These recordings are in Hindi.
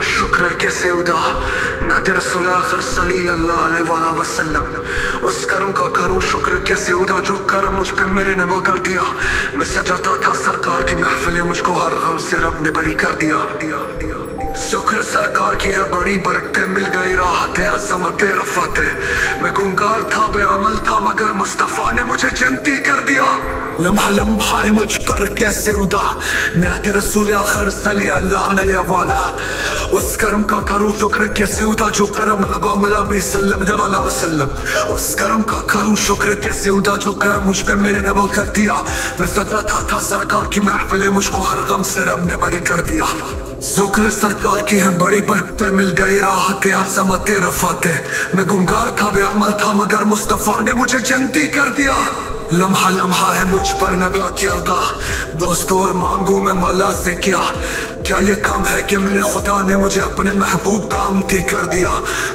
शुक्र है कैसे उदा नाते रसूल आखिर सल्लल्लाहु अलैहि वसल्लम। उस करम का करूं शुक्र कैसे उदा जो करम मुझ पे मेरे ने वो कर दिया। मैं सजाता था सरकार की महफिलें, मुझको हर गम से रब ने बरी कर दिया। शुक्र सरकार की है बड़ी बरकतें, मिल गई राहतें अज़मतें रफ़ातें। मैं गुनहगार था बेअमल था मगर मुस्तफ़ा ने मुझे जन्नती कर दिया। लम्हा लम्हा है मुझ पर कैसे उदा नाते रसूल आखिर सल्लल्लाहु अलैहि वसल्लम। उस करम का करूं शुक्र कैसे उदा जो करम सल्लल्लाहु अलैहि वसल्लम। उस करम का करूं शुक्र कैसे उदा जो करम मुझ पे मेरे ने वो कर दिया। मैं सजाता था सरकार की महफिलें, मुझको हर गम से रब ने बरी कर दिया। शुक्र सरकार की है बड़ी बरकतें, मिल गई राहतें अज़मतें रफ़ातें। मैं गुनहगार था बेअमल था मगर मुस्तफ़ा ने मुझे जन्नती कर दिया। लम्हा लम्हा है मुझ पर नगा क्या था दोस्तों, और मांगू मैं मौला से क्या ये काम है कि मेरे खुदा ने मुझे अपने महबूब का उम्ती कर दिया।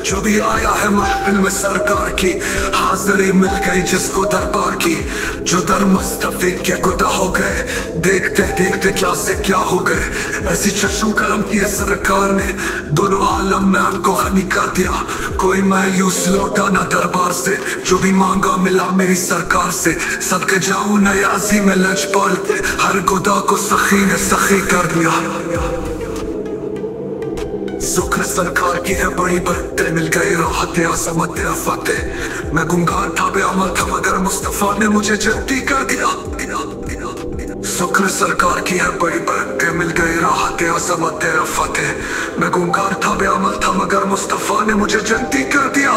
जो भी आया है महफिल में सरकार की, हाज़िरी मिल गई जिसको दरबार की। जो दर मुस्तफ़ी के गुदा हो गए, देखते देखते क्या से क्या हो गए। ऐसी चश्म करम की सरकार ने दोनों आलम में हमको गनी कर दिया। कोई मायूस लौटा ना दरबार से, जो भी मांगा मिला मेरी सरकार से। सदके जाऊं नयाजी में लजपाल पे, हर गुदा को सखी ने सखी कर दिया। शुक्र सरकार की है बड़ी बरकतें, मिल गई राहतें अज़मतें रफ़ातें। मैं गुनहगार था बेअमल था मगर मुस्तफ़ा ने मुझे जन्नती कर दिया। शुक्र सरकार की है बड़ी बरकतें, मिल गई राहतें अज़मतें रफ़ातें। मैं गुनहगार था बेअमल था मगर मुस्तफ़ा ने मुझे जन्नती कर दिया।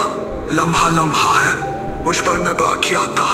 लम्हा लम्हा है मुझ पर नगा किया था